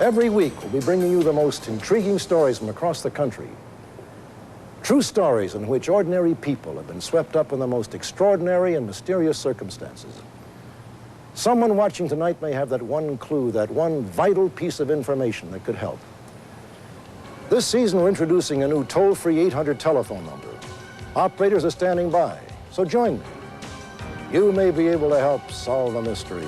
Every week, we'll be bringing you the most intriguing stories from across the country. True stories in which ordinary people have been swept up in the most extraordinary and mysterious circumstances. Someone watching tonight may have that one clue, that one vital piece of information that could help. This season, we're introducing a new toll-free 800 telephone number. Operators are standing by, so join me. You may be able to help solve the mystery.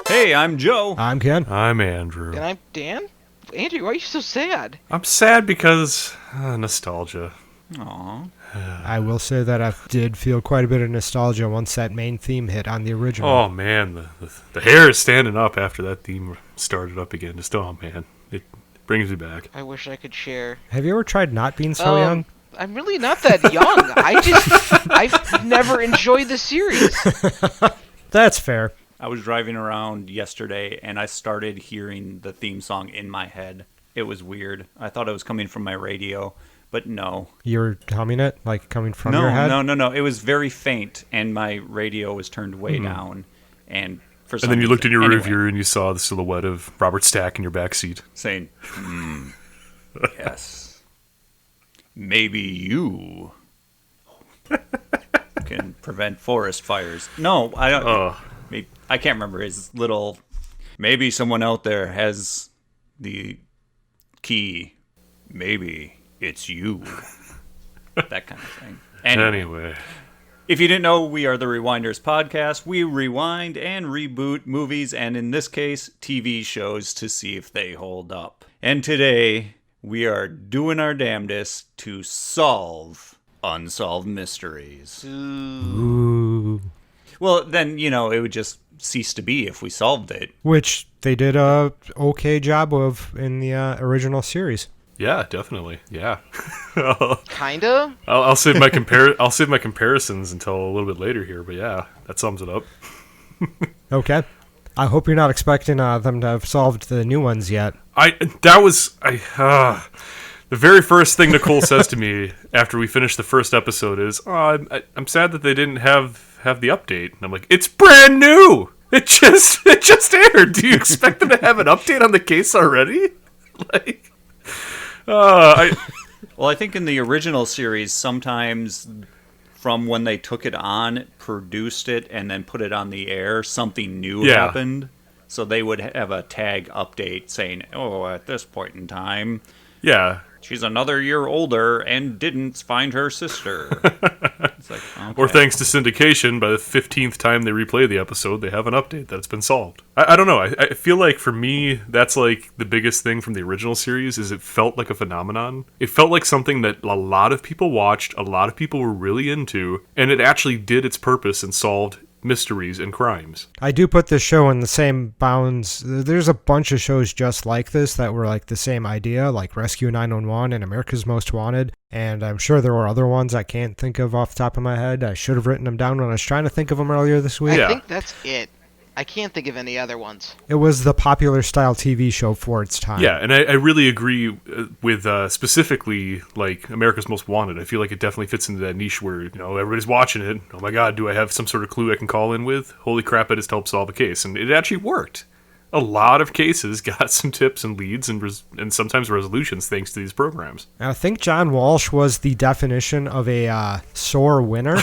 Hey, I'm Joe. I'm Ken. I'm Andrew. And I'm Dan. Andrew, why are you so sad? I'm sad because nostalgia. Aww. I will say that I did feel quite a bit of nostalgia once that main theme hit on the original. Oh man, the hair is standing up after that theme started up again. Just oh man, it brings me back. I wish I could share. Have you ever tried not being so young? I'm really not that young. I've never enjoyed the series. That's fair. I was driving around yesterday and I started hearing the theme song in my head. It was weird. I thought it was coming from my radio, but no. You were humming it, like coming from your head? No. It was very faint and my radio was turned way down. And for some And then you looked in your reason, rear view and you saw the silhouette of Robert Stack in your backseat. saying, yes, maybe you can prevent forest fires. No, I don't. I can't remember his little. Maybe someone out there has the key. Maybe it's you. That kind of thing. Anyway. If you didn't know, we are the Rewinders podcast. We rewind and reboot movies, and in this case, TV shows to see if they hold up. And today, we are doing our damnedest to solve Unsolved Mysteries. Ooh. Well, then, it would just cease to be if we solved it. Which they did a okay job of in the original series. Yeah, definitely. Yeah. Kinda. I'll save my I'll save my comparisons until a little bit later here, but yeah, that sums it up. Okay. I hope you're not expecting them to have solved the new ones yet. The very first thing Nicole says to me after we finish the first episode is, I'm sad that they didn't have the update. And I'm like, it's brand new! It just aired! Do you expect them to have an update on the case already? Well, I think in the original series, sometimes from when they took it on, produced it, and then put it on the air, something new happened. So they would have a tag update saying, at this point in time... Yeah. She's another year older and didn't find her sister. It's like, okay. Or thanks to syndication, by the 15th time they replay the episode, they have an update that it's been solved. I don't know. I feel like for me, that's like the biggest thing from the original series is it felt like a phenomenon. It felt like something that a lot of people watched, a lot of people were really into, and it actually did its purpose and solved mysteries and crimes. I do put this show in the same bounds. There's a bunch of shows just like this that were like the same idea, like Rescue 911 and America's Most Wanted. And I'm sure there were other ones I can't think of off the top of my head. I should have written them down when I was trying to think of them earlier this week. I think that's it. I can't think of any other ones. It was the popular style TV show for its time. Yeah, and I really agree with specifically like America's Most Wanted. I feel like it definitely fits into that niche where everybody's watching it. Oh my God, do I have some sort of clue I can call in with? Holy crap! I just helped solve a case, and it actually worked. A lot of cases got some tips and leads and sometimes resolutions thanks to these programs. I think John Walsh was the definition of a sore winner.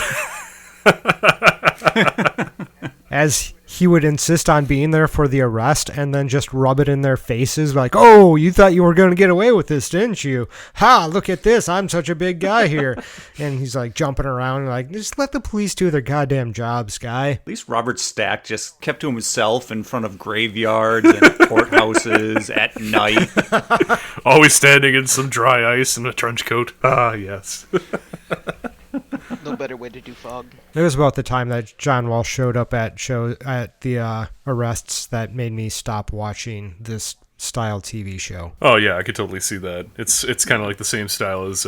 As he would insist on being there for the arrest and then just rub it in their faces like, oh, you thought you were going to get away with this, didn't you? Ha, look at this. I'm such a big guy here. And he's like jumping around like, just let the police do their goddamn jobs, guy. At least Robert Stack just kept to himself in front of graveyards and courthouses at night. Always standing in some dry ice in a trench coat. Ah, yes. No better way to do fog. It was about the time that John Walsh showed up at the arrests that made me stop watching this style TV show. Oh yeah, I could totally see that. It's kind of like the same style as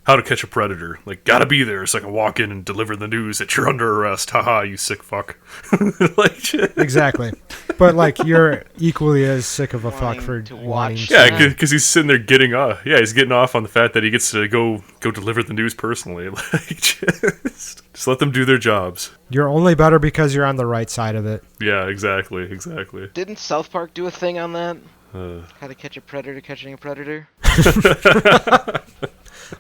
How to Catch a Predator. Like, gotta be there so I can walk in and deliver the news that you're under arrest. Haha, you sick fuck. Like, Exactly. But, like, you're equally as sick of a fuck Wanting for to wanting watch to. yeah, because he's sitting there getting he's getting off on the fact that he gets to go deliver the news personally. Like, just let them do their jobs. You're only better because you're on the right side of it. Yeah, exactly. Didn't South Park do a thing on that? How to catch a predator catching a predator?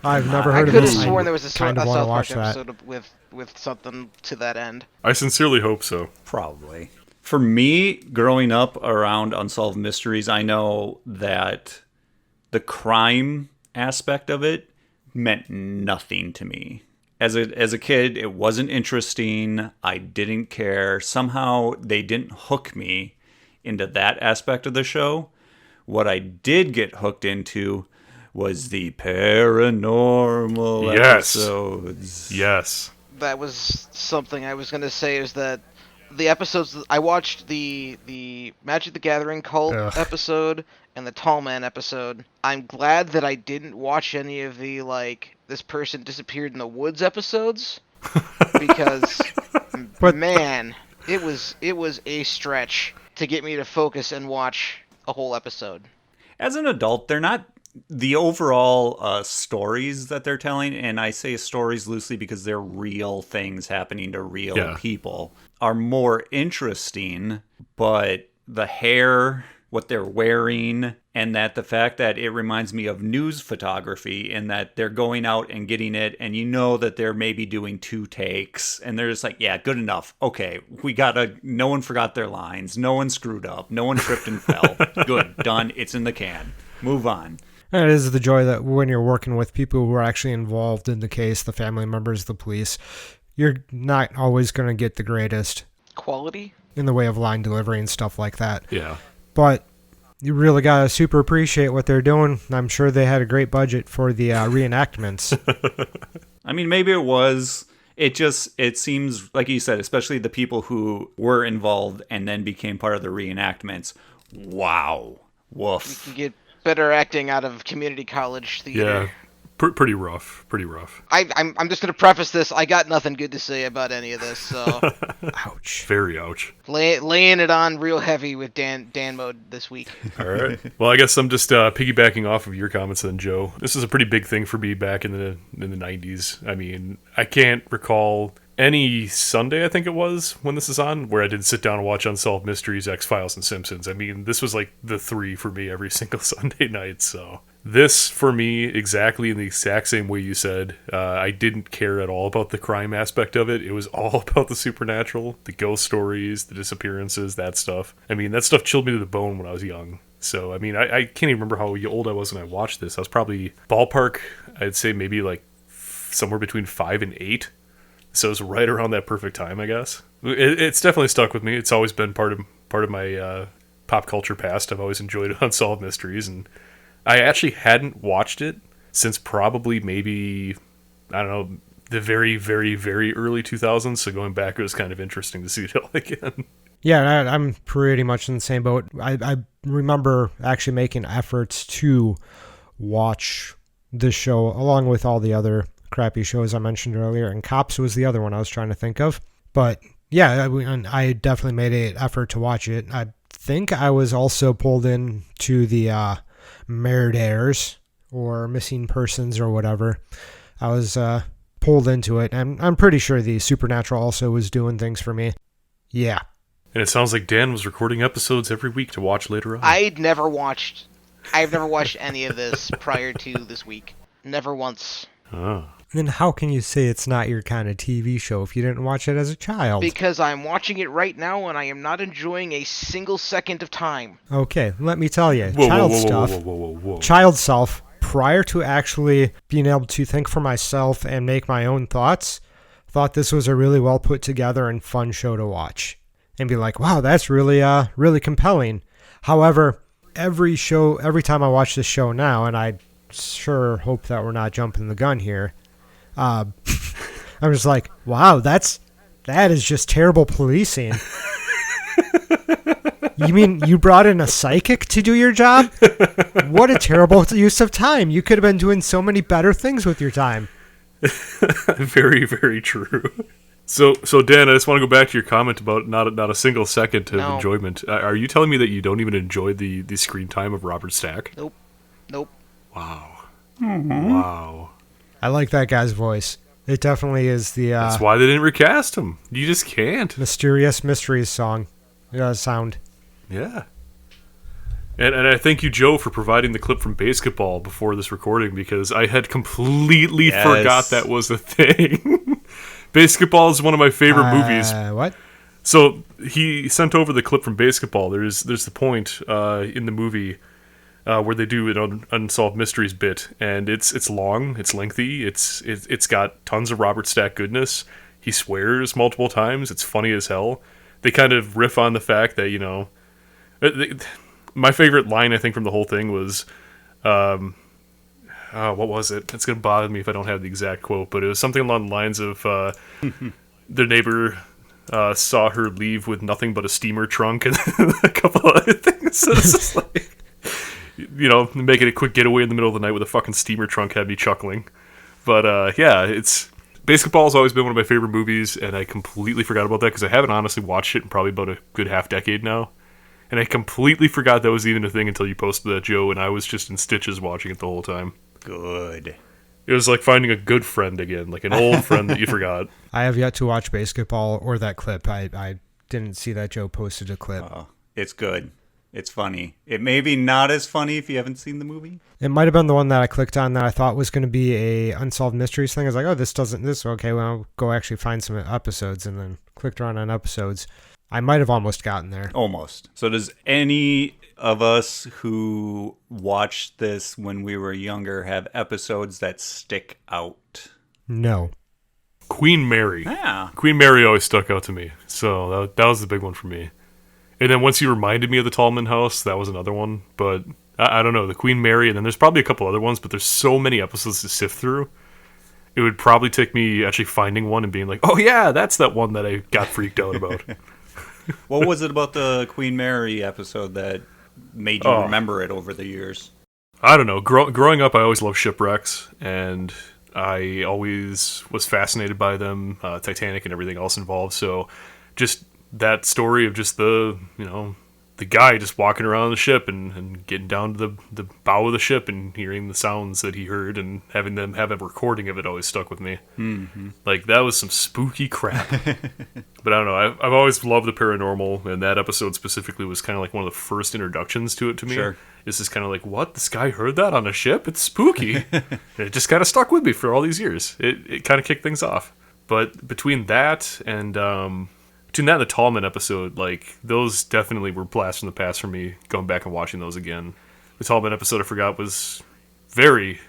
I've never I heard of could have this. sworn there was a kind of South want to Park watch that. episode with something to that end. I sincerely hope so. Probably. For me, growing up around Unsolved Mysteries, I know that the crime aspect of it meant nothing to me. As a kid, it wasn't interesting. I didn't care. Somehow, they didn't hook me into that aspect of the show. What I did get hooked into was the paranormal episodes. Yes. That was something I was gonna say, is that the episodes I watched, the Magic the Gathering cult episode and the Tall Man episode. I'm glad that I didn't watch any of the, like, this person disappeared in the woods episodes, because man, it was a stretch to get me to focus and watch a whole episode. As an adult, they're not the overall stories that they're telling, and I say stories loosely because they're real things happening to real people, are more interesting, but the hair, what they're wearing, and that the fact that it reminds me of news photography, in that they're going out and getting it, and you know that they're maybe doing 2 takes, and they're just like, yeah, good enough. Okay, no one forgot their lines, no one screwed up, no one tripped and fell. Good, done, it's in the can. Move on. And it is the joy that when you're working with people who are actually involved in the case, the family members, the police, you're not always going to get the greatest Quality? in the way of line delivery and stuff like that. Yeah. But you really got to super appreciate what they're doing. I'm sure they had a great budget for the reenactments. I mean, maybe it was. It seems, like you said, especially the people who were involved and then became part of the reenactments. Wow. Woof. You can get better acting out of community college theater. Yeah. Pretty rough. I'm just gonna preface this. I got nothing good to say about any of this, so Ouch. Very ouch. laying it on real heavy with Dan mode this week. All right. Well, I guess I'm just piggybacking off of your comments then, Joe. This is a pretty big thing for me back in the 90s. I mean, I can't recall any Sunday, I think it was, when this is on, where I didn't sit down and watch Unsolved Mysteries, X-Files, and Simpsons. I mean, this was like the 3 for me every single Sunday night, so... This, for me, exactly in the exact same way you said. I didn't care at all about the crime aspect of it. It was all about the supernatural, the ghost stories, the disappearances, that stuff. I mean, that stuff chilled me to the bone when I was young. So, I mean, I can't even remember how old I was when I watched this. I was probably ballpark, I'd say maybe like somewhere between 5 and 8. So it was right around that perfect time, I guess. It's definitely stuck with me. It's always been part of my pop culture past. I've always enjoyed Unsolved Mysteries, and I actually hadn't watched it since probably maybe, I don't know, the very, very, very early 2000s. So going back, it was kind of interesting to see it all again. Yeah, I'm pretty much in the same boat. I remember actually making efforts to watch this show along with all the other crappy shows I mentioned earlier, and Cops was the other one I was trying to think of. But yeah, I definitely made an effort to watch it. I think I was also pulled into the murders or missing persons or whatever. I was pulled into it, and I'm pretty sure the supernatural also was doing things for me. Yeah. And it sounds like Dan was recording episodes every week to watch later on. I've never watched any of this prior to this week. Never once. Oh. Then how can you say it's not your kind of TV show if you didn't watch it as a child? Because I'm watching it right now and I am not enjoying a single second of time. Okay, let me tell you. Whoa. Child self, prior to actually being able to think for myself and make my own thoughts, thought this was a really well put together and fun show to watch. And be like, wow, that's really really compelling. However, every time I watch this show now, and I sure hope that we're not jumping the gun here, I'm just like, wow, that is just terrible policing. You mean you brought in a psychic to do your job? What a terrible use of time. You could have been doing so many better things with your time. Very, very true. So Dan, I just want to go back to your comment about not a single second of enjoyment. Are you telling me that you don't even enjoy the screen time of Robert Stack? Nope. Wow. Wow. I like that guy's voice. It definitely is the That's why they didn't recast him. You just can't. Mysterious Mysteries song sound. Yeah. And I thank you, Joe, for providing the clip from Basketball before this recording, because I had completely forgot that was a thing. Basketball is one of my favorite movies. What? So he sent over the clip from Basketball. There's the point in the movie where they do an Unsolved Mysteries bit, and it's long, it's lengthy, it's got tons of Robert Stack goodness. He swears multiple times. It's funny as hell. They kind of riff on the fact that, you know, my favorite line, I think, from the whole thing was, what was it? It's going to bother me if I don't have the exact quote, but it was something along the lines of, their neighbor saw her leave with nothing but a steamer trunk and a couple other things. So it's just like, you know, making a quick getaway in the middle of the night with a fucking steamer trunk had me chuckling. But yeah, Basketball has always been one of my favorite movies, and I completely forgot about that because I haven't honestly watched it in probably about a good half decade now. And I completely forgot that was even a thing until you posted that, Joe, and I was just in stitches watching it the whole time. Good. It was like finding a good friend again, like an old friend that you forgot. I have yet to watch Basketball or that clip. I didn't see that Joe posted a clip. It's good. It's funny. It may be not as funny if you haven't seen the movie. It might have been the one that I clicked on that I thought was going to be a Unsolved Mysteries thing. I was like, okay, well, I'll go actually find some episodes, and then clicked around on episodes. I might have almost gotten there. Almost. So does any of us who watched this when we were younger have episodes that stick out? No. Queen Mary. Yeah. Queen Mary always stuck out to me. So that was the big one for me. And then once you reminded me of the Tallman House, that was another one. But I don't know, the Queen Mary, and then there's probably a couple other ones, but there's so many episodes to sift through. It would probably take me actually finding one and being like, oh yeah, that's that one that I got freaked out about. What was it about the Queen Mary episode that made you remember it over the years? I don't know. Growing up, I always loved shipwrecks, and I always was fascinated by them, Titanic and everything else involved. So just that story of just the guy just walking around the ship and getting down to the bow of the ship and hearing the sounds that he heard and having them have a recording of it always stuck with me. Mm-hmm. Like, that was some spooky crap. But I don't know. I've always loved the paranormal, and that episode specifically was kind of like one of the first introductions to it to me. Sure. It's just kind of like, what? This guy heard that on a ship? It's spooky. And it just kind of stuck with me for all these years. It kind of kicked things off. But between that and the Tallman episode, like, those definitely were blasts from the past for me, going back and watching those again. The Tallman episode, I forgot, was very,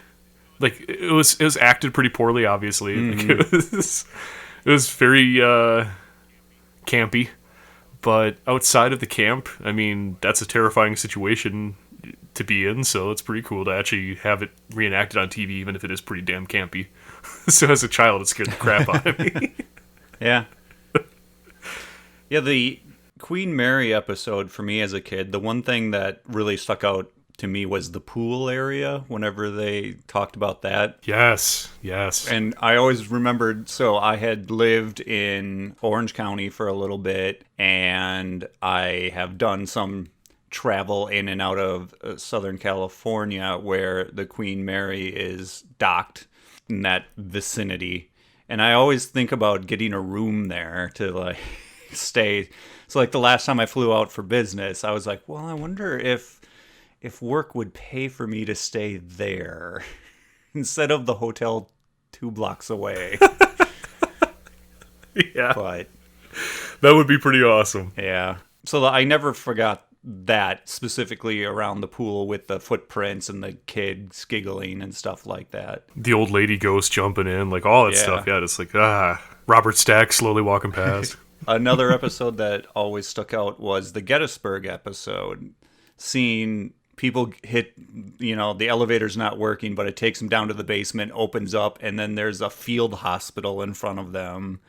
like, it was acted pretty poorly, obviously. Mm-hmm. Like, it was very campy. But outside of the camp, I mean, that's a terrifying situation to be in, so it's pretty cool to actually have it reenacted on TV, even if it is pretty damn campy. So as a child, it scared the crap out of me. Yeah. Yeah, the Queen Mary episode for me as a kid, the one thing that really stuck out to me was the pool area whenever they talked about that. Yes. And I always remembered, so I had lived in Orange County for a little bit, and I have done some travel in and out of Southern California where the Queen Mary is docked in that vicinity. And I always think about getting a room there to, like, stay. So, like, the last time I flew out for business, I was like, well, I wonder if work would pay for me to stay there instead of the hotel 2 blocks away. Yeah. But that would be pretty awesome. Yeah. So I never forgot that, specifically around the pool with the footprints and the kids giggling and stuff like that. The old lady ghost jumping in, like, all that stuff. Yeah, it's like, Robert Stack slowly walking past. Another episode that always stuck out was the Gettysburg episode. Seeing people hit, the elevator's not working, but it takes them down to the basement, opens up, and then there's a field hospital in front of them,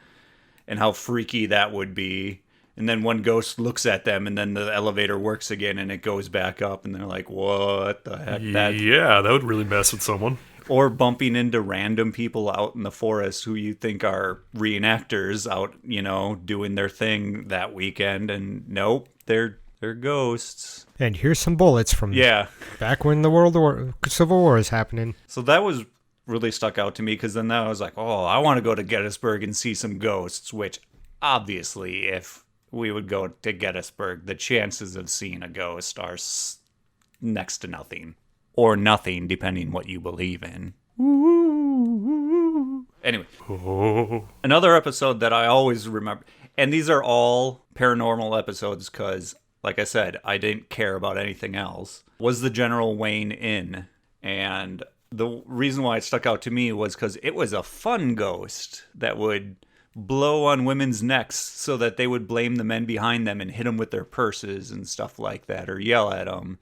and how freaky that would be. And then one ghost looks at them, and then the elevator works again, and it goes back up, and they're like, what the heck? Yeah, that would really mess with someone. Or bumping into random people out in the forest who you think are reenactors out, doing their thing that weekend, and nope, they're ghosts. And here's some bullets from back when the Civil War is happening. So that was really stuck out to me, because then I was like, oh, I want to go to Gettysburg and see some ghosts, which obviously if we would go to Gettysburg, the chances of seeing a ghost are next to nothing. Or nothing, depending what you believe in. Anyway, another episode that I always remember, and these are all paranormal episodes because, like I said, I didn't care about anything else, was the General Wayne Inn. And the reason why it stuck out to me was because it was a fun ghost that would blow on women's necks so that they would blame the men behind them and hit them with their purses and stuff like that, or yell at them.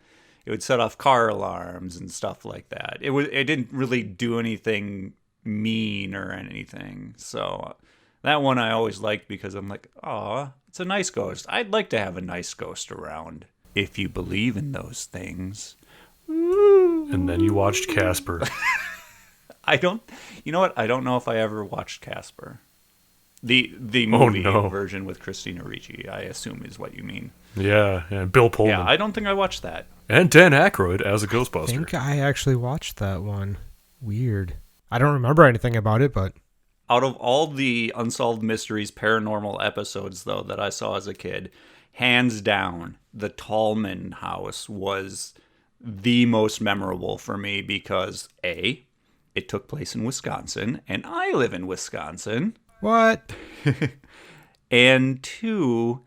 It would set off car alarms and stuff like that. It didn't really do anything mean or anything. So that one I always liked because I'm like, oh, it's a nice ghost. I'd like to have a nice ghost around. If you believe in those things. And then you watched Casper. You know what? I don't know if I ever watched Casper. The movie version with Christina Ricci, I assume is what you mean. Yeah, and Bill Pullman. Yeah, I don't think I watched that. And Dan Aykroyd as a Ghostbuster. I think I actually watched that one. Weird. I don't remember anything about it, but... Out of all the Unsolved Mysteries paranormal episodes, though, that I saw as a kid, hands down, the Tallman House was the most memorable for me because, A, it took place in Wisconsin, and I live in Wisconsin. What? And 2...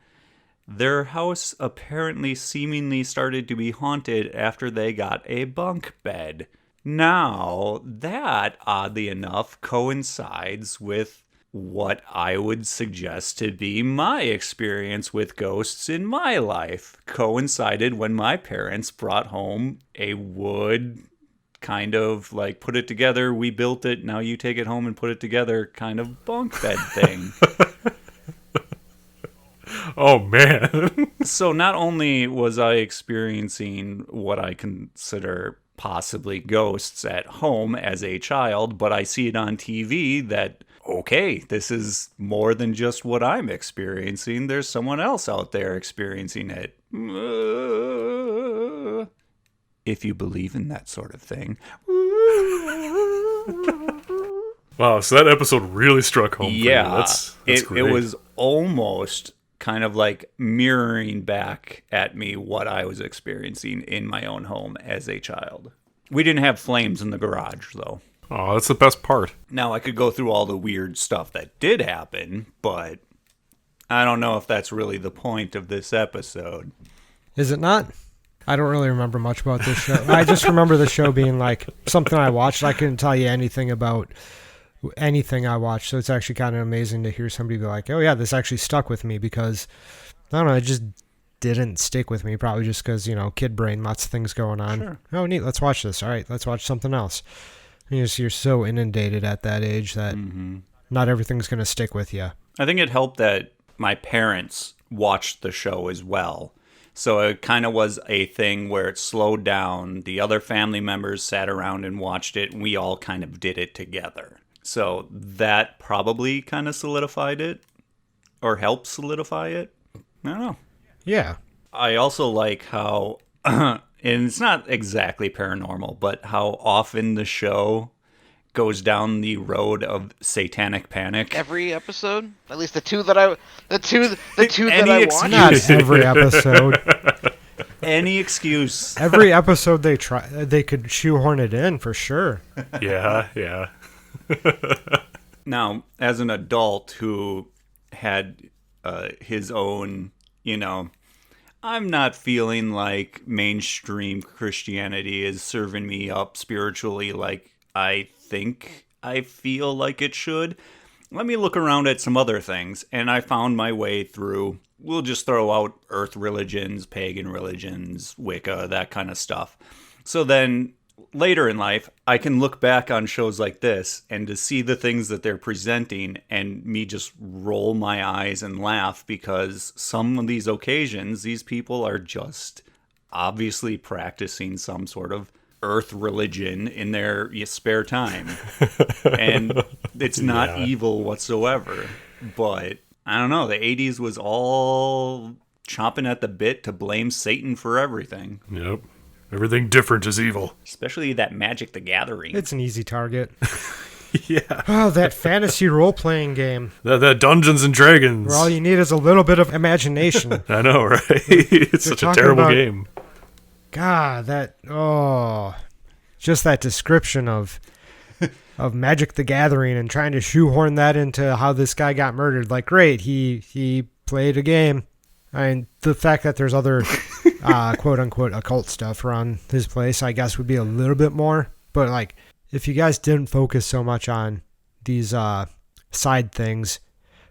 their house apparently seemingly started to be haunted after they got a bunk bed. Now, that, oddly enough, coincides with what I would suggest to be my experience with ghosts in my life. Coincided when my parents brought home a wood kind of like put it together, we built it, now you take it home and put it together kind of bunk bed thing. Oh, man. So not only was I experiencing what I consider possibly ghosts at home as a child, but I see it on TV that, okay, this is more than just what I'm experiencing. There's someone else out there experiencing it. If you believe in that sort of thing. Wow, so that episode really struck home for you. That's great. It was almost kind of like mirroring back at me what I was experiencing in my own home as a child. We didn't have flames in the garage, though. Oh, that's the best part. Now, I could go through all the weird stuff that did happen, but I don't know if that's really the point of this episode. Is it not? I don't really remember much about this show. I just remember the show being like something I watched. I couldn't tell you anything about anything I watched, so it's actually kind of amazing to hear somebody be like, oh yeah, this actually stuck with me, because I don't know, it just didn't stick with me, probably just because, kid brain, lots of things going on. Sure. Oh neat, let's watch this. All right, let's watch something else. You're so inundated at that age that not everything's going to stick with you. I think it helped that my parents watched the show as well. So it kind of was a thing where it slowed down. The other family members sat around and watched it, and we all kind of did it together. So that probably kind of solidified it, or helped solidify it. I don't know. Yeah. I also like how, and it's not exactly paranormal, but how often the show goes down the road of satanic panic. Every episode, at least the two that I watched. Not every episode. Any excuse. Every episode they could shoehorn it in for sure. Yeah. Now, as an adult who had his own, I'm not feeling like mainstream Christianity is serving me up spiritually like I think I feel like it should. Let me look around at some other things, and I found my way through, we'll just throw out earth religions, pagan religions, Wicca, that kind of stuff. So then later in life, I can look back on shows like this and to see the things that they're presenting and me just roll my eyes and laugh because some of these occasions, these people are just obviously practicing some sort of earth religion in their spare time. And it's not evil whatsoever. But I don't know, the 80s was all chomping at the bit to blame Satan for everything. Yep. Everything different is evil. Especially that Magic the Gathering. It's an easy target. Yeah. Oh, that fantasy role-playing game. That Dungeons and Dragons. Where all you need is a little bit of imagination. I know, right? It's such a terrible game. God, just that description of Magic the Gathering and trying to shoehorn that into how this guy got murdered. Like, great, he played a game. And the fact that there's other quote-unquote occult stuff around his place, I guess, would be a little bit more. But, like, if you guys didn't focus so much on these side things,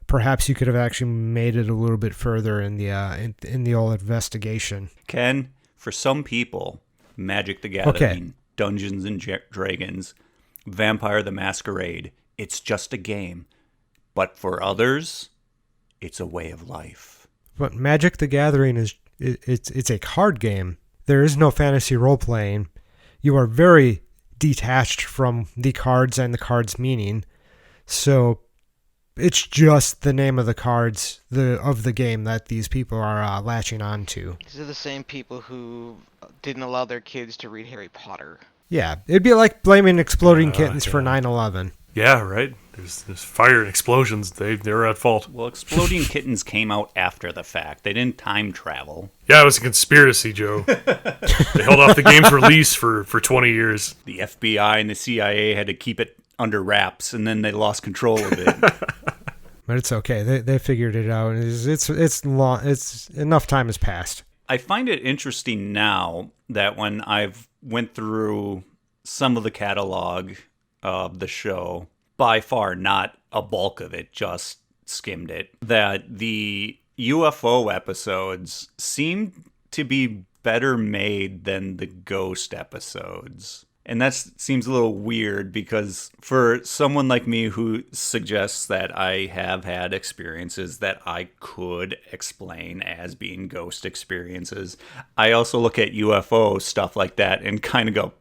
perhaps you could have actually made it a little bit further in the old investigation. Ken, for some people, Magic the Gathering, Dungeons and Dragons, Vampire the Masquerade, it's just a game. But for others, it's a way of life. But Magic the Gathering it's a card game. There is no fantasy role-playing. You are very detached from the cards and the cards' meaning. So it's just the name of the cards of the game that these people are latching on to. These are the same people who didn't allow their kids to read Harry Potter. Yeah, it'd be like blaming exploding kittens for 9/11. Yeah, right. There's fire and explosions. They're at fault. Well, Exploding Kittens came out after the fact. They didn't time travel. Yeah, it was a conspiracy, Joe. They held off the game's release for 20 years. The FBI and the CIA had to keep it under wraps, and then they lost control of it. But it's okay. They figured it out. It's long. It's enough time has passed. I find it interesting now that when I've went through some of the catalog of the show, by far not a bulk of it, just skimmed it, that the UFO episodes seem to be better made than the ghost episodes. And that seems a little weird because for someone like me who suggests that I have had experiences that I could explain as being ghost experiences, I also look at UFO stuff like that and kind of go,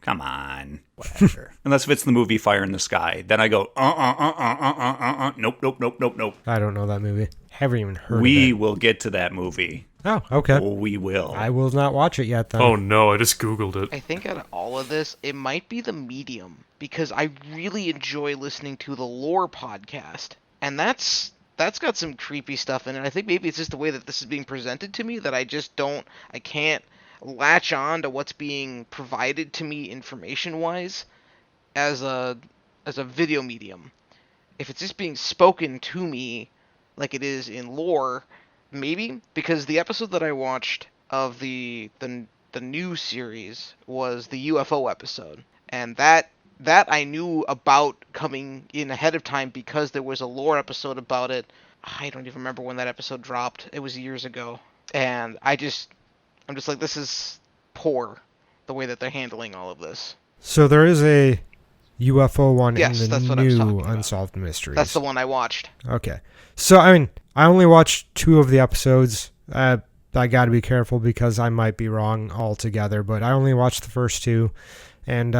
come on, whatever. Unless if it's the movie Fire in the Sky, then I go, nope. I don't know that movie. Haven't even heard of it. We will get to that movie. Oh, okay. Oh, we will. I will not watch it yet, then. Oh, no, I just Googled it. I think out of all of this, it might be the medium, because I really enjoy listening to the Lore podcast, and that's got some creepy stuff in it. I think maybe it's just the way that this is being presented to me that I can't latch on to what's being provided to me information-wise as a video medium. If it's just being spoken to me like it is in Lore, maybe, because the episode that I watched of the new series was the UFO episode, and that I knew about coming in ahead of time because there was a Lore episode about it. I don't even remember when that episode dropped. It was years ago, and I'm just like, this is poor, the way that they're handling all of this. So there is a UFO one Yes, in the that's what I was talking new about. Unsolved Mysteries. That's the one I watched. Okay. So, I mean, I only watched 2 of the episodes. I got to be careful because I might be wrong altogether, but I only watched the first 2 and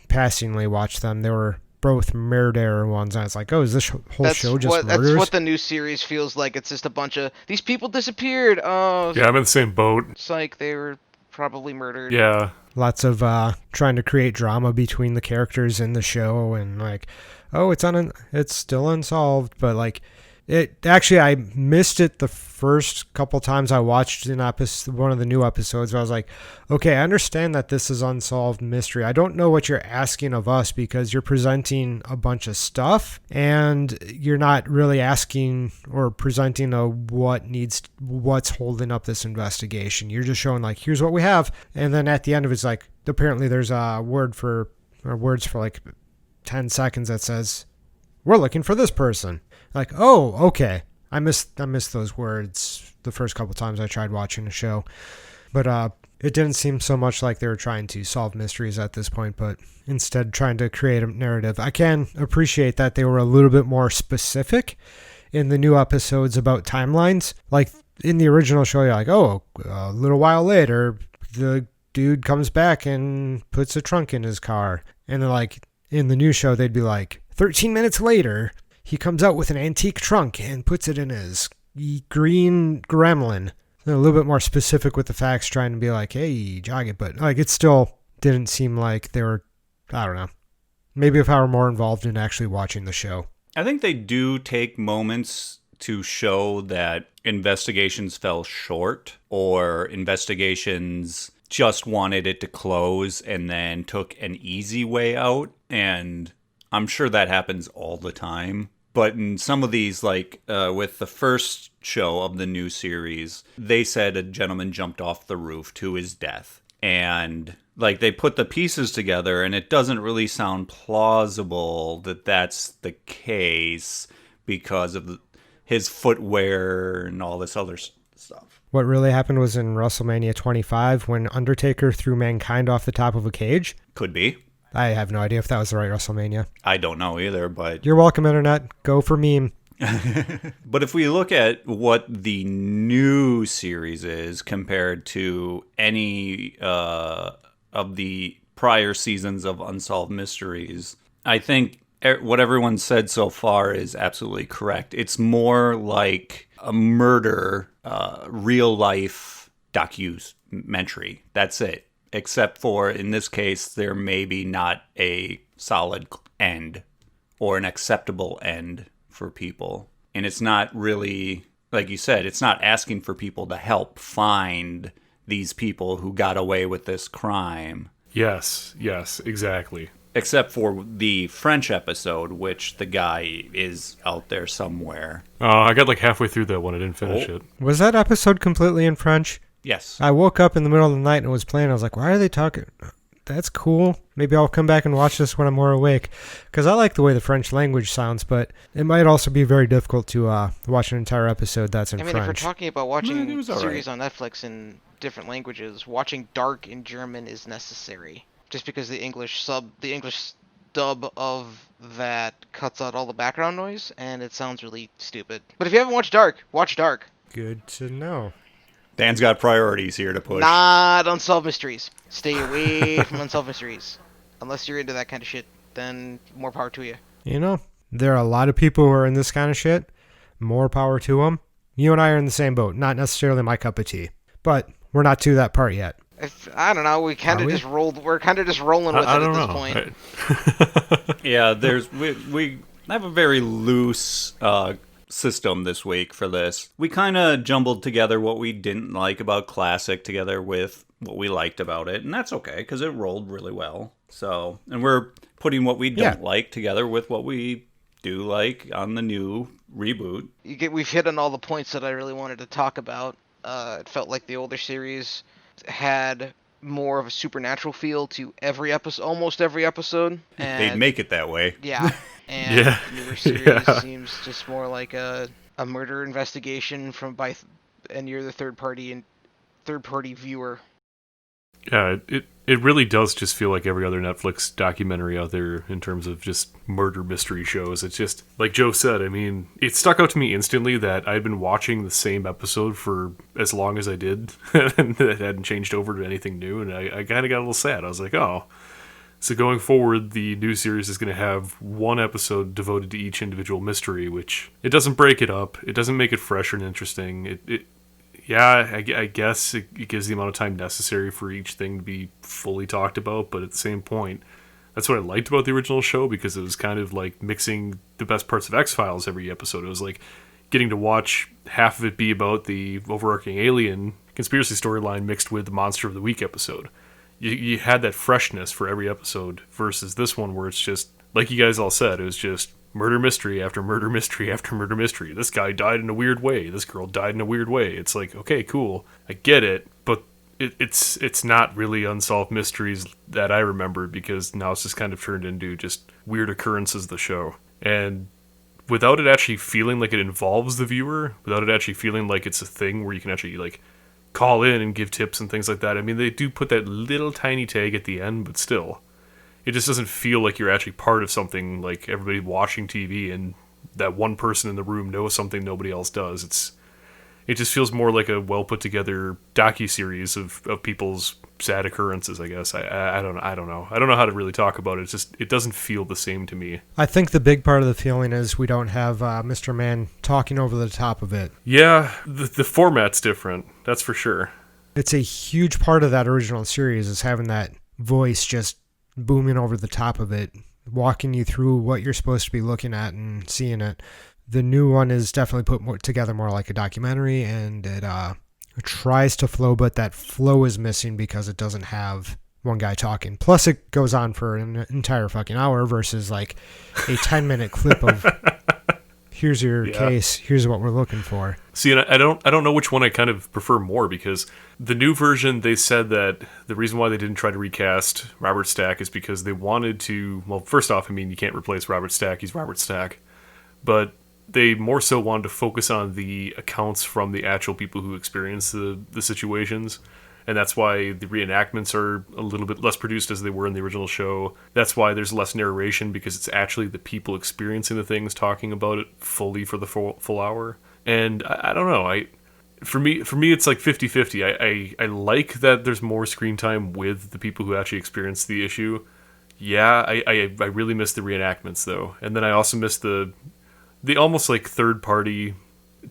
passingly watched them. They were both murder ones. And I was like, oh, is this whole show just murders? That's what the new series feels like. It's just a bunch of, these people disappeared. Oh, Yeah, I'm in the same boat. it's like they were probably murdered. Yeah. Lots of trying to create drama between the characters in the show, and like, oh, it's still unsolved, but like, I missed it the first couple times I watched one of the new episodes. I was like, okay, I understand that this is Unsolved Mystery. I don't know what you're asking of us because you're presenting a bunch of stuff and you're not really asking or presenting what's holding up this investigation. You're just showing like, here's what we have. And then at the end of it's like, apparently there's a words for like 10 seconds that says, we're looking for this person. Like, oh, okay. I missed those words the first couple times I tried watching the show. But It didn't seem so much like they were trying to solve mysteries at this point, but instead trying to create a narrative. I can appreciate that they were a little bit more specific in the new episodes about timelines. Like in the original show, you're like, oh, a little while later, the dude comes back and puts a trunk in his car. And then like in the new show, they'd be like, 13 minutes later, he comes out with an antique trunk and puts it in his green gremlin. They're a little bit more specific with the facts, trying to be like, hey, jog it. But like, it still didn't seem like they were, I don't know. Maybe if I were more involved in actually watching the show. I think they do take moments to show that investigations fell short or investigations just wanted it to close and then took an easy way out. And I'm sure that happens all the time. But in some of these, like with the first show of the new series, they said a gentleman jumped off the roof to his death. And like they put the pieces together and it doesn't really sound plausible that that's the case because of his footwear and all this other stuff. What really happened was in WrestleMania 25 when Undertaker threw Mankind off the top of a cage. Could be. I have no idea if that was the right WrestleMania. I don't know either, but... You're welcome, Internet. Go for meme. But if we look at what the new series is compared to any of the prior seasons of Unsolved Mysteries, I think what everyone said so far is absolutely correct. It's more like a murder, real-life documentary. That's it. Except for, in this case, there may be not a solid end or an acceptable end for people. And it's not really, like you said, it's not asking for people to help find these people who got away with this crime. Yes, exactly. Except for the French episode, which the guy is out there somewhere. I got like halfway through that one. I didn't finish it. Was that episode completely in French? Yes. I woke up in the middle of the night and it was playing. I was like, why are they talking? That's cool. Maybe I'll come back and watch this when I'm more awake. Because I like the way the French language sounds, but it might also be very difficult to watch an entire episode that's in French. If we're talking about watching series right. on Netflix in different languages, watching Dark in German is necessary. Just because the English dub of that cuts out all the background noise, and it sounds really stupid. But if you haven't watched Dark, watch Dark. Good to know. Dan's got priorities here to push. Not Unsolved Mysteries. Stay away from Unsolved Mysteries. Unless you're into that kind of shit, then more power to you. You know, there are a lot of people who are in this kind of shit. More power to them. You and I are in the same boat. Not necessarily my cup of tea. But we're not to that part yet. I don't know. We kind of just rolled. We're kind of just rolling with it at this point. Yeah, we have a very loose system this week for this. We kind of jumbled together what we didn't like about Classic together with what we liked about it, and that's okay because it rolled really well. So, and we're putting what we don't like together with what we do like on the new reboot. We've hit on all the points that I really wanted to talk about. It felt like the older series had more of a supernatural feel to every episode, almost every episode. And they'd make it that way. Yeah. And Yeah. the newer series seems just more like a murder investigation and you're the third party viewer. Yeah, it really does just feel like every other Netflix documentary out there in terms of just murder mystery shows. It's just, like Joe said, I mean, it stuck out to me instantly that I'd been watching the same episode for as long as I did, and it hadn't changed over to anything new, and I kind of got a little sad. I was like, oh, so going forward, the new series is going to have one episode devoted to each individual mystery, which it doesn't break it up, it doesn't make it fresh and interesting, I guess it gives the amount of time necessary for each thing to be fully talked about, but at the same point, that's what I liked about the original show, because it was kind of like mixing the best parts of X-Files every episode. It was like getting to watch half of it be about the overarching alien conspiracy storyline mixed with the Monster of the Week episode. You had that freshness for every episode, versus this one where it's just, like you guys all said, it was just murder mystery after murder mystery after murder mystery. This guy died in a weird way. This girl died in a weird way. It's like, okay, cool. I get it, but it's not really Unsolved Mysteries that I remember, because now it's just kind of turned into just weird occurrences of the show. And without it actually feeling like it involves the viewer, without it actually feeling like it's a thing where you can actually like call in and give tips and things like that. I mean, they do put that little tiny tag at the end, but still, it just doesn't feel like you're actually part of something, like everybody watching TV and that one person in the room knows something nobody else does. It just feels more like a well put together docuseries of people's sad occurrences, I guess. I don't know. I don't know how to really talk about it. It doesn't feel the same to me. I think the big part of the feeling is we don't have Mr. Man talking over the top of it. Yeah, the format's different. That's for sure. It's a huge part of that original series is having that voice just booming over the top of it, walking you through what you're supposed to be looking at and seeing it. The new one is definitely put together more like a documentary, and it tries to flow, but that flow is missing because it doesn't have one guy talking. Plus, it goes on for an entire fucking hour versus like a 10-minute clip of here's your case, here's what we're looking for. See, and I don't know which one I kind of prefer more, because the new version, they said that the reason why they didn't try to recast Robert Stack is because they wanted to, well, first off, I mean, you can't replace Robert Stack, he's Robert Stack, but they more so wanted to focus on the accounts from the actual people who experienced the situations. And that's why the reenactments are a little bit less produced as they were in the original show. That's why there's less narration, because it's actually the people experiencing the things talking about it fully for the full hour. And I don't know. For me, it's like 50-50. I like that there's more screen time with the people who actually experienced the issue. Yeah, I really miss the reenactments, though. And then I also miss the almost like third-party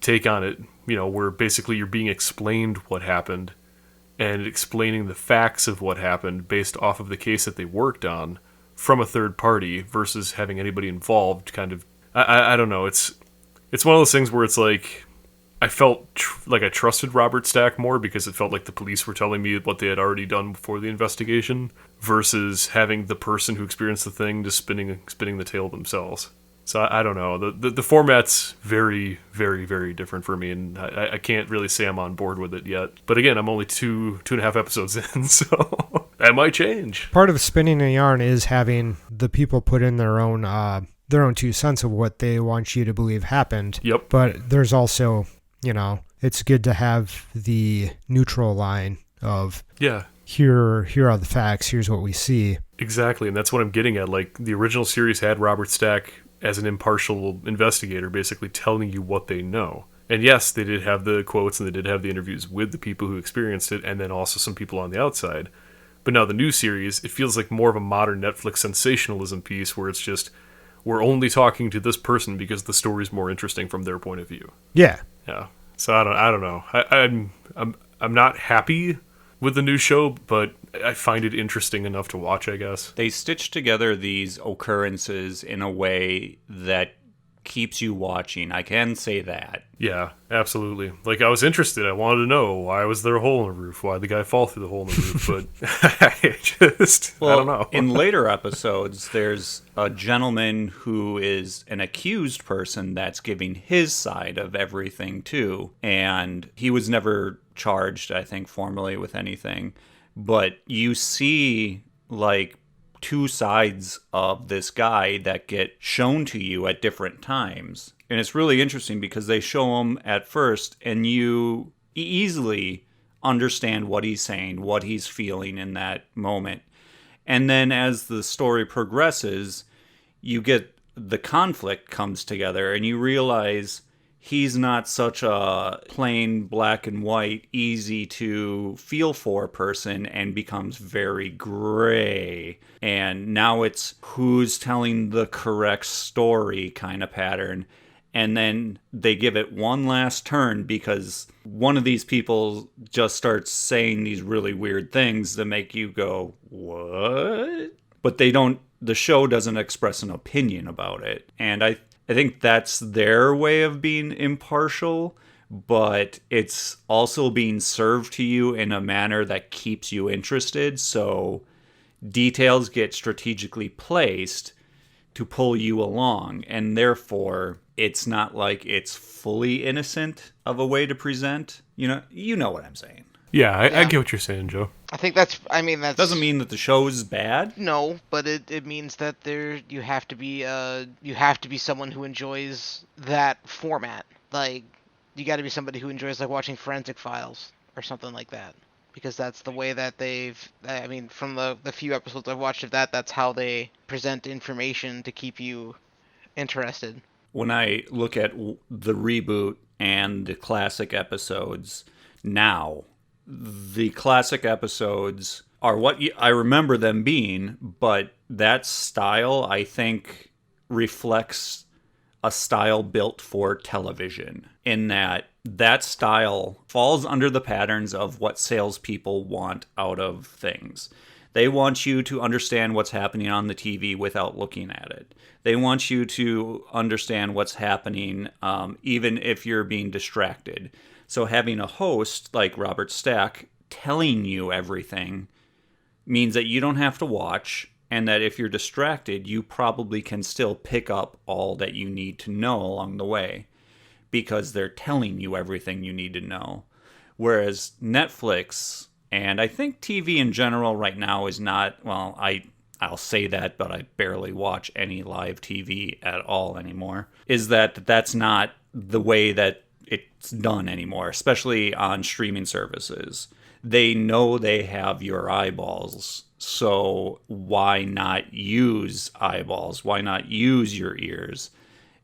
take on it, where basically you're being explained what happened and explaining the facts of what happened based off of the case that they worked on from a third party versus having anybody involved. Kind of, I don't know. It's one of those things where it's like I felt like I trusted Robert Stack more because it felt like the police were telling me what they had already done before the investigation versus having the person who experienced the thing just spinning the tale themselves. So I don't know. The format's very, very, very different for me, and I can't really say I'm on board with it yet. But again, I'm only two and a half episodes in, so that might change. Part of spinning a yarn is having the people put in their own 2 cents of what they want you to believe happened. Yep. But there's also, it's good to have the neutral line of here are the facts, here's what we see. Exactly, and that's what I'm getting at. Like, the original series had Robert Stack as an impartial investigator, basically telling you what they know. And yes, they did have the quotes and they did have the interviews with the people who experienced it, and then also some people on the outside. But now the new series, it feels like more of a modern Netflix sensationalism piece where it's just, we're only talking to this person because the story's more interesting from their point of view. Yeah. Yeah. So I don't know. I'm not happy with the new show, but I find it interesting enough to watch, I guess. They stitch together these occurrences in a way that keeps you watching. I can say that. Yeah, absolutely. Like, I was interested. I wanted to know, why was there a hole in the roof? Why did the guy fall through the hole in the roof? But I don't know. In later episodes, there's a gentleman who is an accused person that's giving his side of everything, too. And he was never charged, I think, formally with anything. But you see, like, 2 sides of this guy that get shown to you at different times. And it's really interesting because they show him at first and you easily understand what he's saying, what he's feeling in that moment. And then as the story progresses, you get the conflict comes together and you realize he's not such a plain black and white, easy to feel for person and becomes very gray. And now it's who's telling the correct story kind of pattern. And then they give it one last turn because one of these people just starts saying these really weird things that make you go, what? But the show doesn't express an opinion about it. And I think that's their way of being impartial, but it's also being served to you in a manner that keeps you interested. So details get strategically placed to pull you along, and therefore it's not like it's fully innocent of a way to present. You know what I'm saying. Yeah, I get what you're saying, Joe. I think that's doesn't mean that the show is bad. No, but it means that you have to be someone who enjoys that format. Like, you got to be somebody who enjoys like watching Forensic Files or something like that. Because that's the way that I mean, from the few episodes I've watched of that, that's how they present information to keep you interested. When I look at the reboot and the classic episodes now, the classic episodes are what I remember them being, but that style, I think, reflects a style built for television, in that style falls under the patterns of what salespeople want out of things. They want you to understand what's happening on the TV without looking at it. They want you to understand what's happening even if you're being distracted. So having a host like Robert Stack telling you everything means that you don't have to watch, and that if you're distracted, you probably can still pick up all that you need to know along the way, because they're telling you everything you need to know. Whereas Netflix, and I think TV in general right now is not, well, I'll say that, but I barely watch any live TV at all anymore, is that's not the way that it's done anymore, especially on streaming services. They know they have your eyeballs, so why not use eyeballs? Why not use your ears?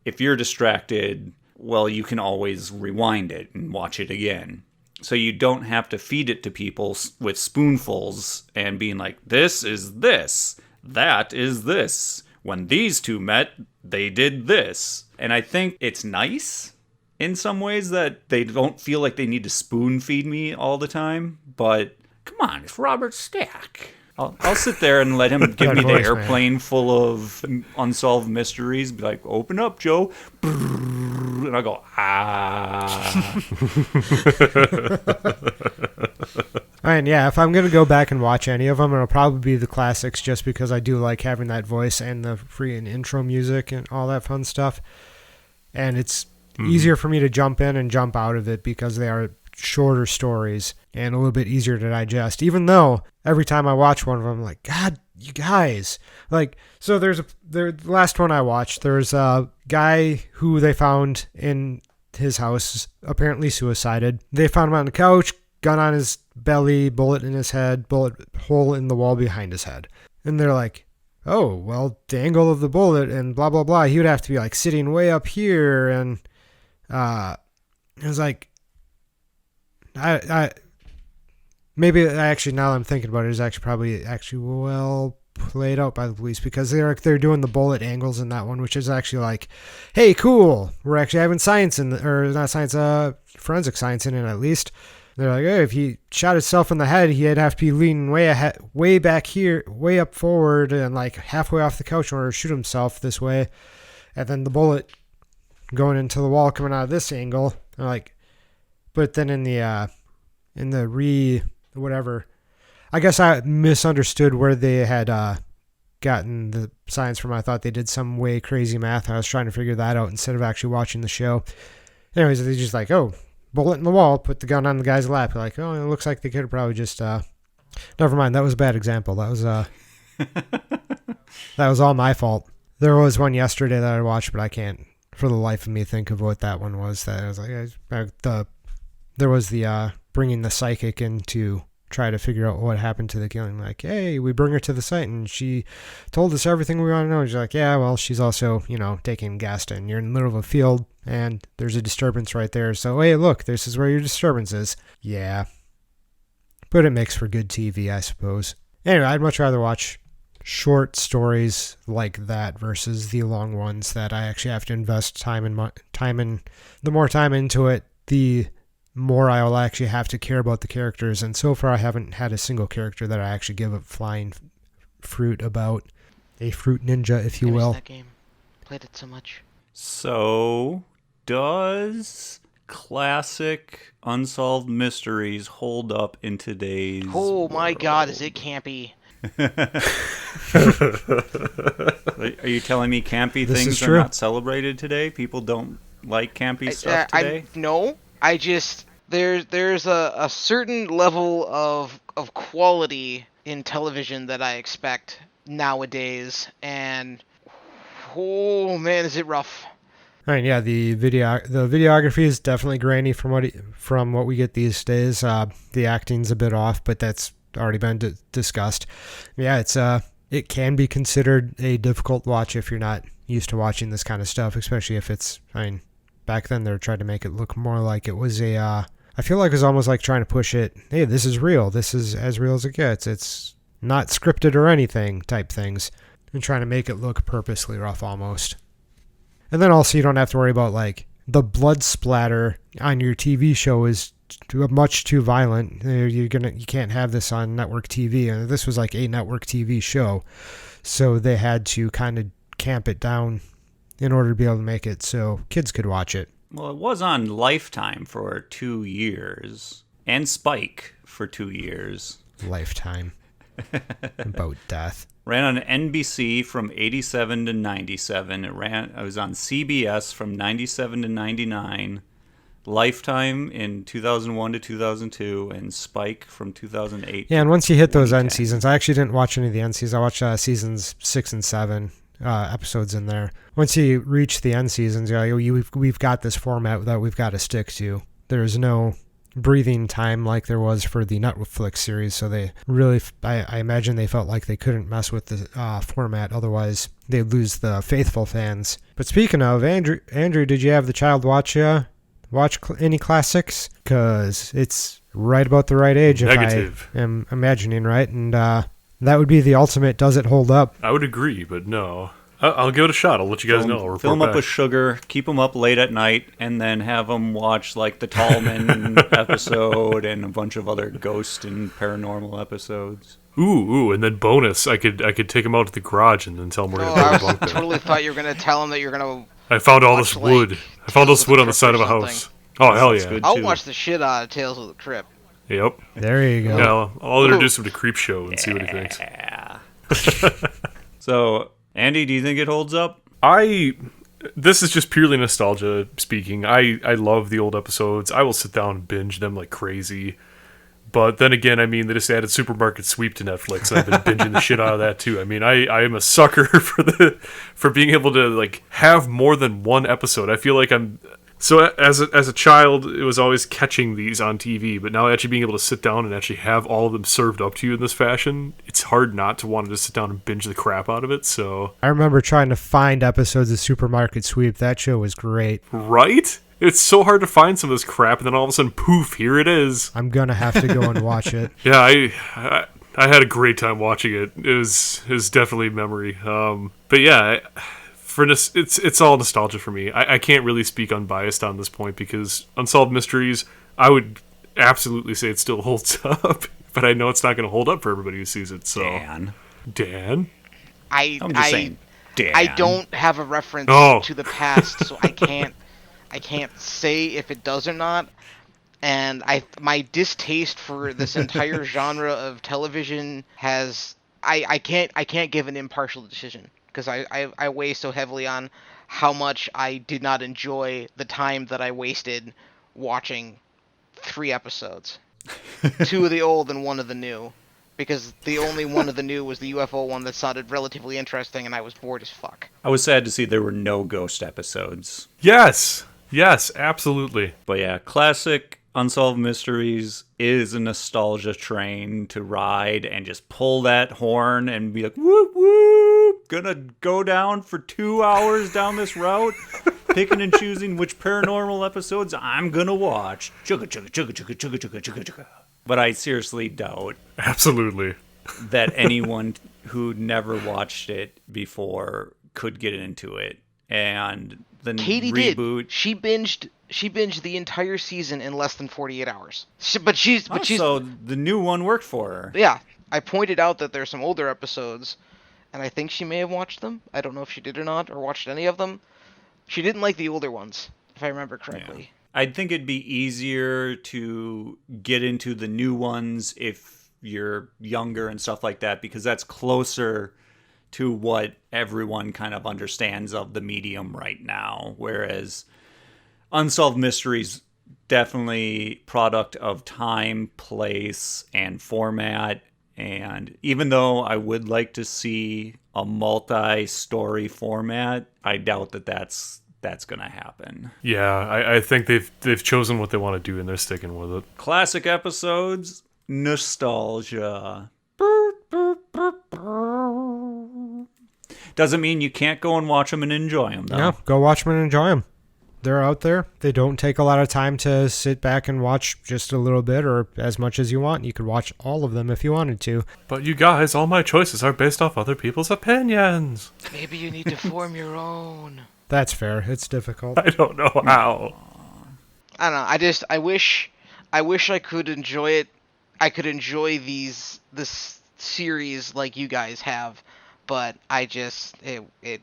If you're distracted, well, you can always rewind it and watch it again. So you don't have to feed it to people with spoonfuls and being like, this is this, that is this. When these two met, they did this. And I think it's nice in some ways that they don't feel like they need to spoon feed me all the time. But come on, it's Robert Stack. I'll sit there and let him give me the airplane full of unsolved mysteries. Be like, open up, Joe. And I'll go, ah. And yeah, if I'm going to go back and watch any of them, it'll probably be the classics, just because I do like having that voice and the free and intro music and all that fun stuff. And it's easier for me to jump in and jump out of it because they are shorter stories and a little bit easier to digest, even though every time I watch one of them, I'm like, God, you guys. Like, so the last one I watched, there's a guy who they found in his house, apparently suicided. They found him on the couch, gun on his belly, bullet in his head, bullet hole in the wall behind his head. And they're like, oh, well, the angle of the bullet and blah, blah, blah. He would have to be like sitting way up here. And it was like, maybe actually, now that I'm thinking about it, is actually well played out by the police, because they're doing the bullet angles in that one, which is actually like, hey, cool, we're actually having science forensic science in it at least. They're like, hey, if he shot himself in the head, he'd have to be leaning way ahead, way back here, way up forward, and like halfway off the couch in order to shoot himself this way, and then the bullet going into the wall coming out of this angle. They're like, but then in the whatever, I guess I misunderstood where they had gotten the science from. I thought they did some way crazy math. I was trying to figure that out instead of actually watching the show. Anyways, they just like, oh, bullet in the wall, put the gun on the guy's lap. You're like, oh, it looks like they could have probably just never mind. That was a bad example. That was that was all my fault. There was one yesterday that I watched, but I can't for the life of me think of what that one was. That I was like, there was the bringing the psychic in to try to figure out what happened to the killing. Like, hey, we bring her to the site and she told us everything we want to know. She's like, yeah, well, she's also, taking Gasta, and you're in the middle of a field and there's a disturbance right there. So, hey, look, this is where your disturbance is. Yeah. But it makes for good TV, I suppose. Anyway, I'd much rather watch short stories like that versus the long ones that I actually have to invest time in. The more time into it, the more I will actually have to care about the characters. And so far, I haven't had a single character that I actually give a flying fruit about. A fruit ninja, if you will. I missed that game. Played it so much. So, does classic Unsolved Mysteries hold up in today's Oh my world? God, is it campy? Are you telling me campy This is things are true. not celebrated today? People don't like campy stuff today? No, I just there's a certain level of quality in television that I expect nowadays, and oh man, is it rough. I mean, yeah, the videography is definitely grainy from what we get these days. The acting's a bit off, but that's already been discussed. Yeah, it can be considered a difficult watch if you're not used to watching this kind of stuff, especially if it's, I mean, back then they were trying to make it look more like it was I feel like it was almost like trying to push it, hey, this is real. This is as real as it gets. It's not scripted or anything type things. And trying to make it look purposely rough almost. And then also you don't have to worry about like the blood splatter on your TV show is much too violent. You can't have this on network TV. And this was like a network TV show. So they had to kind of camp it down in order to be able to make it so kids could watch it. Well, it was on Lifetime for 2 years. And Spike for 2 years. Lifetime. About death. Ran on NBC from 87 to 97. It was on CBS from 97 to 99. Lifetime in 2001 to 2002, and Spike from 2008. Yeah, and once you hit those end seasons, I actually didn't watch any of the end seasons. I watched seasons 6 and 7 episodes in there. Once you reach the end seasons, we've got this format that we've got to stick to. There's no breathing time like there was for the Netflix series, so they really, I imagine they felt like they couldn't mess with the format, otherwise they'd lose the faithful fans. But speaking of, Andrew, did you have the child watch any classics? Because it's right about the right age, Negative. If I am imagining right, and that would be the ultimate, does it hold up? I would agree, but no. I'll give it a shot. I'll let you guys know. Fill them up with sugar, keep them up late at night, and then have them watch like the Tallman episode and a bunch of other ghost and paranormal episodes. Ooh, and then bonus, I could take them out to the garage and then tell them we're going to I totally thought you were going to tell them that you're going to I found all this wood. I found all this wood on the side of a house. Oh, hell yeah. Good I'll too. watch the shit out of Tales of the Crypt. Yep. There you go. Yeah, I'll introduce him to Creep Show and see what he thinks. So, Andy, do you think it holds up? This is just purely nostalgia speaking. I love the old episodes. I will sit down and binge them like crazy. But then again, I mean, they just added Supermarket Sweep to Netflix, and I've been binging the shit out of that too. I mean, I am a sucker for being able to like have more than one episode. I feel like so as a child, it was always catching these on TV, but now actually being able to sit down and actually have all of them served up to you in this fashion, it's hard not to want to just sit down and binge the crap out of it. So I remember trying to find episodes of Supermarket Sweep. That show was great. Right? It's so hard to find some of this crap, and then all of a sudden, poof, here it is. I'm gonna have to go and watch it. Yeah, I had a great time watching it. It was definitely memory. But yeah, it's all nostalgia for me. I can't really speak unbiased on this point because Unsolved Mysteries, I would absolutely say it still holds up, but I know it's not going to hold up for everybody who sees it. So Dan? I'm just saying, Dan. I don't have a reference to the past, so I can't say if it does or not. And my distaste for this entire genre of television has I can't give an impartial decision because I weigh so heavily on how much I did not enjoy the time that I wasted watching 3 episodes. 2 of the old and 1 of the new. Because the only one of the new was the UFO one that sounded relatively interesting, and I was bored as fuck. I was sad to see there were no ghost episodes. Yes, absolutely. But yeah, classic Unsolved Mysteries is a nostalgia train to ride and just pull that horn and be like, whoop, whoop, gonna go down for 2 hours down this route, picking and choosing which paranormal episodes I'm gonna watch. Chugga, chugga, chugga, chugga, chugga, chugga, chugga, chugga. But I seriously doubt Absolutely that anyone who never watched it before could get into it. And the Katie reboot. Did. She binged the entire season in less than 48 hours. So the new one worked for her. Yeah, I pointed out that there's some older episodes, and I think she may have watched them. I don't know if she did or not, or watched any of them. She didn't like the older ones, if I remember correctly. Yeah. I think it'd be easier to get into the new ones if you're younger and stuff like that, because that's closer to what everyone kind of understands of the medium right now. Whereas Unsolved Mysteries, definitely product of time, place, and format. And even though I would like to see a multi-story format, I doubt that that's that's going to happen. Yeah, I think they've chosen what they want to do and they're sticking with it. Classic episodes, nostalgia. Doesn't mean you can't go and watch them and enjoy them, though. Yeah, go watch them and enjoy them. They're out there. They don't take a lot of time to sit back and watch just a little bit or as much as you want. You could watch all of them if you wanted to. But you guys, all my choices are based off other people's opinions. Maybe you need to form your own. That's fair. It's difficult. I don't know how. I don't know. I wish I could enjoy it. I could enjoy this series like you guys have, but it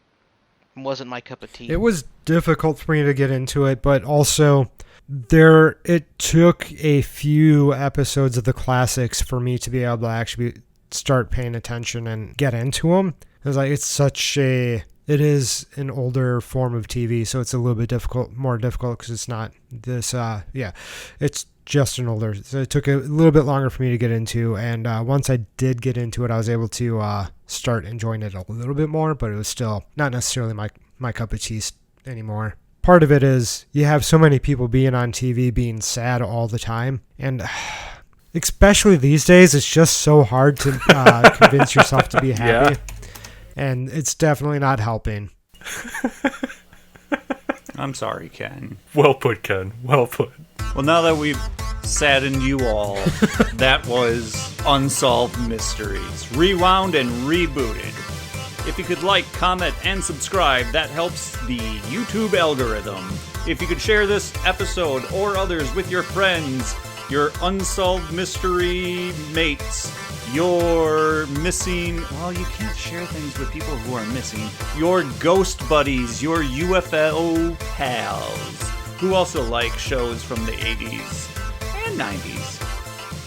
wasn't my cup of tea. It was difficult for me to get into it, but also it took a few episodes of the classics for me to be able to actually start paying attention and get into them. It was like it is an older form of TV, so it's a little bit more difficult because it's not this, it's just an older, so it took a little bit longer for me to get into, and once I did get into it, I was able to start enjoying it a little bit more, but it was still not necessarily my cup of tea anymore. Part of it is you have so many people being on TV being sad all the time, and especially these days, it's just so hard to convince yourself to be happy. Yeah. And it's definitely not helping. I'm sorry, Ken. Well put, Ken. Well put. Well, now that we've saddened you all, that was Unsolved Mysteries, rewound and rebooted. If you could like, comment, and subscribe, that helps the YouTube algorithm. If you could share this episode or others with your friends, your Unsolved Mystery mates, your missing... Well, you can't share things with people who are missing. Your ghost buddies, your UFO pals, who also like shows from the 80s and 90s.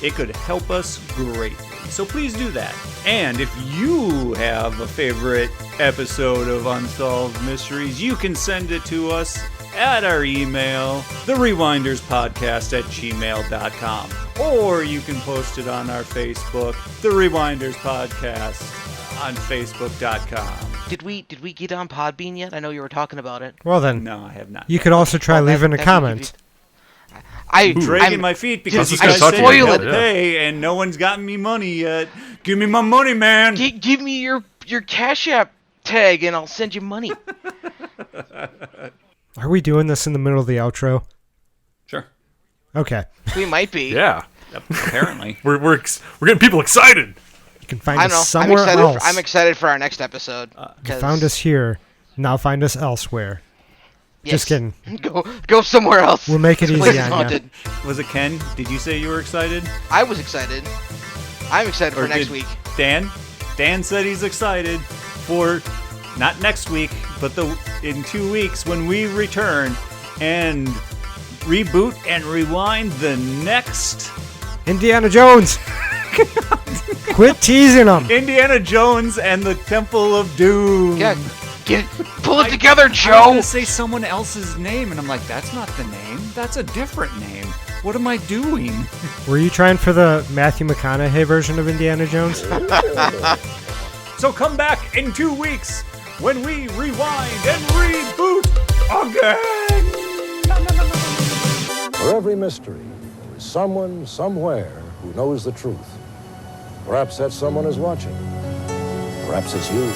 It could help us greatly. So please do that. And if you have a favorite episode of Unsolved Mysteries, you can send it to us at our email, therewinderspodcast@gmail.com. Or you can post it on our Facebook, The Rewinders Podcast, on Facebook.com. Did we get on Podbean yet? I know you were talking about it. Well then, no, I have not. You could also try leaving a comment. I'm dragging my feet because you guys said you don't pay, and no one's gotten me money yet. Give me my money, man. Give me your Cash App tag, and I'll send you money. Are we doing this in the middle of the outro? Sure. Okay. We might be. Yeah. Yep, apparently. we're getting people excited. You can find us somewhere else. I'm excited for our next episode. You found us here. Now find us elsewhere. Yes. Just kidding. Go somewhere else. We'll make it easy on you. Was it Ken? Did you say you were excited? I was excited. I'm excited for next week. Dan? Dan said he's excited for not next week, but in 2 weeks when we return and reboot and rewind the next Indiana Jones. Quit teasing them. Indiana Jones and the Temple of Doom. Yeah, pull it together, Joe. I was gonna say someone else's name, and I'm like, that's not the name. That's a different name. What am I doing? Were you trying for the Matthew McConaughey version of Indiana Jones? So come back in 2 weeks when we rewind and reboot again. For every mystery, there is someone, somewhere, who knows the truth. Perhaps that someone is watching. Perhaps it's you.